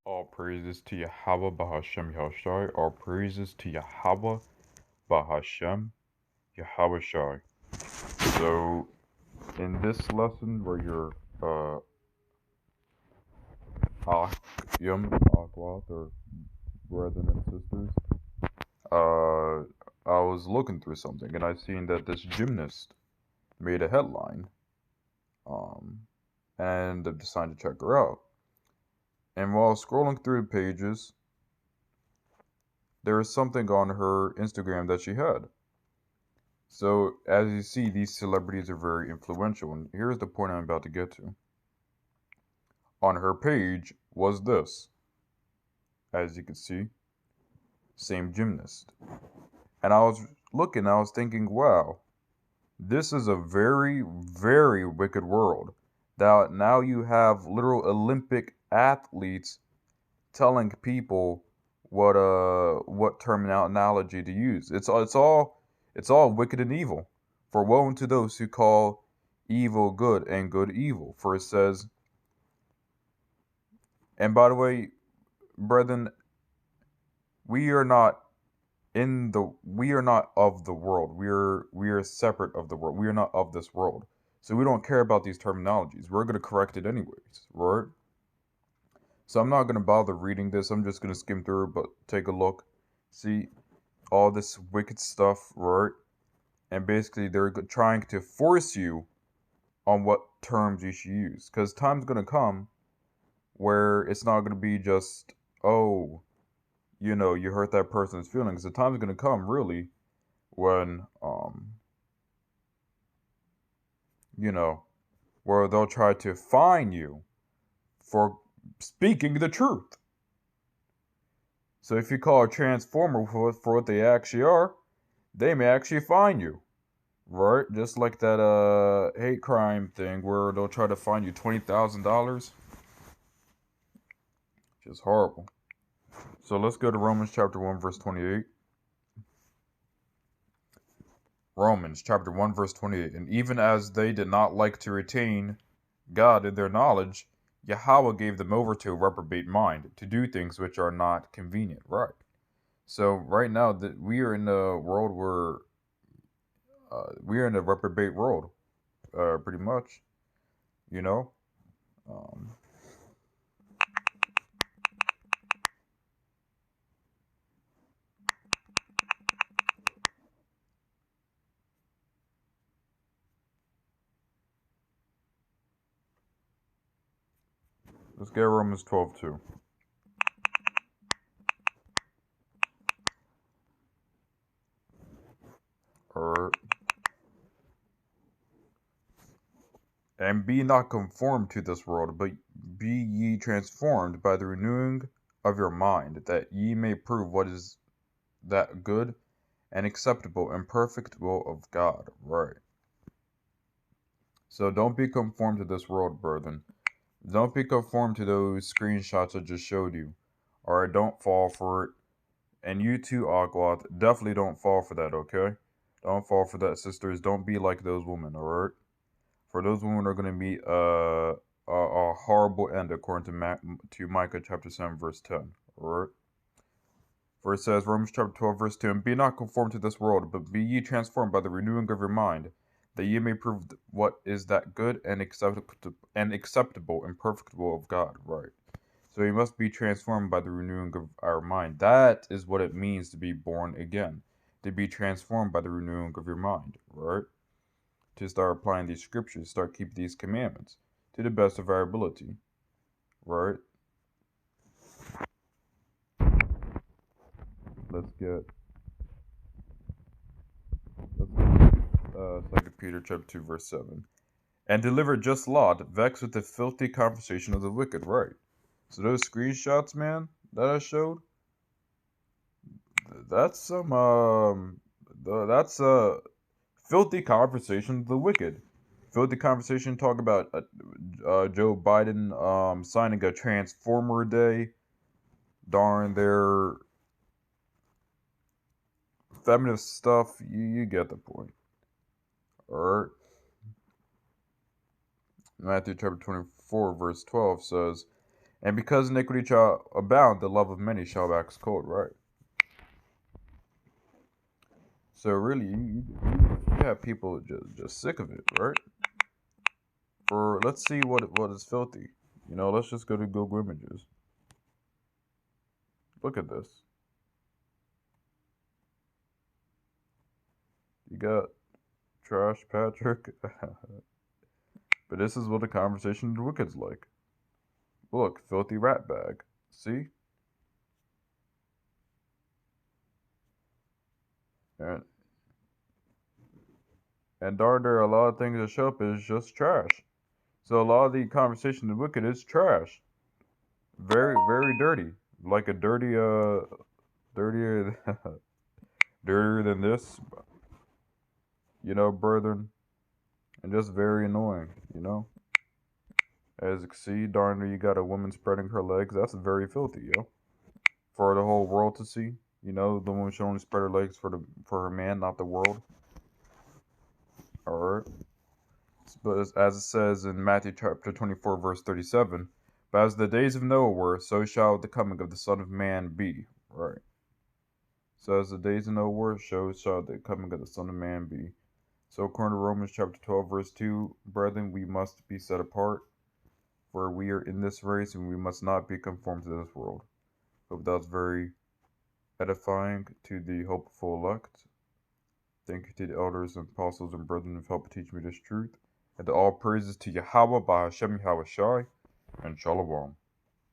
All praises to Yahweh Bahashem Yahushai. All praises to Yahweh Bahashem Yahushai. So, in this lesson, where you're Akwat, or brethren and sisters, uh, I was looking through something and I seen that this gymnast made a headline, um, and I decided to check her out. And while scrolling through the pages, there was something on her Instagram that she had. So, as you see, these celebrities are very influential, and here's the point I'm about to get to. On her page was this, as you can see, same gymnast. And I was thinking, wow, this is a very, very wicked world. Now you have literal Olympic athletes telling people what terminology to use. It's all wicked and evil. For woe unto those who call evil good and good evil. For it says, and by the way, brethren, we are not we are not of the world. We are separate of the world. We are not of this world. So we don't care about these terminologies. We're gonna correct it anyways, right? So I'm not gonna bother reading this. I'm just gonna skim through it, but take a look. See all this wicked stuff, right? And basically they're trying to force you on what terms you should use. Because time's gonna come where it's not gonna be just, oh, you hurt that person's feelings. The time's gonna come really when you know, where they'll try to fine you for speaking the truth. So if you call a transformer for what they actually are, they may actually fine you. Right? Just like that hate crime thing where they'll try to fine you $20,000. Just horrible. So let's go to Romans chapter 1 verse 28. Romans chapter 1 verse 28. And even as they did not like to retain God in their knowledge, Yahweh gave them over to a reprobate mind to do things which are not convenient. Right. So right now that we are in a world where we are in a reprobate world, pretty much. You know. Um, let's get Romans 12 too. Alright. And be not conformed to this world, but be ye transformed by the renewing of your mind, that ye may prove what is that good and acceptable and perfect will of God. Right. So don't be conformed to this world, brethren. Don't be conformed to those screenshots I just showed you. Alright, don't fall for it. And you too, Agwath, definitely don't fall for that, okay? Don't fall for that, sisters. Don't be like those women, alright? For those women are going to meet a horrible end, according to Micah chapter 7, verse 10. Alright? For it says, Romans chapter 12, verse 2, and be not conformed to this world, but be ye transformed by the renewing of your mind, that ye may prove what is that good and acceptable and perfect will of God. Right. So we must be transformed by the renewing of our mind. That is what it means to be born again. To be transformed by the renewing of your mind. Right. To start applying these scriptures, start keeping these commandments to the best of our ability. Right. Let's get 2 Peter chapter 2 verse 7. And deliver just Lot, vexed with the filthy conversation of the wicked. Right. So those screenshots, man, that I showed, that's that's filthy conversation of the wicked. Filthy conversation talk about Joe Biden signing a Transformer Day. Darn their feminist stuff. You get the point. Alright. Matthew chapter 24 verse 12 says, And because iniquity shall abound, the love of many shall wax cold, right? So really, you have people just sick of it, right? For let's see what is filthy. Let's just go to Google Images. Look at this. You got Trash Patrick. But this is what the conversation of the wicked's like. Look, filthy rat bag. See? And darn, there are a lot of things that show up as just trash. So a lot of the conversation of the wicked is trash. Very, very dirty. Like a dirtier, dirtier than this, brethren. And just very annoying. As you can see, darn, you got a woman spreading her legs. That's very filthy, yo. For the whole world to see. The woman should only spread her legs for her man, not the world. Alright. But as it says in Matthew chapter 24, verse 37, but as the days of Noah were, so shall the coming of the Son of Man be. Right. So as the days of Noah were, so shall the coming of the Son of Man be. So according to Romans chapter 12, verse 2, brethren, we must be set apart, for we are in this race, and we must not be conformed to this world. Hope that's very edifying to the hopeful elect. Thank you to the elders and apostles and brethren who helped teach me this truth. And all praises to Yahweh by Hashem Yahweh Shai and Shalom.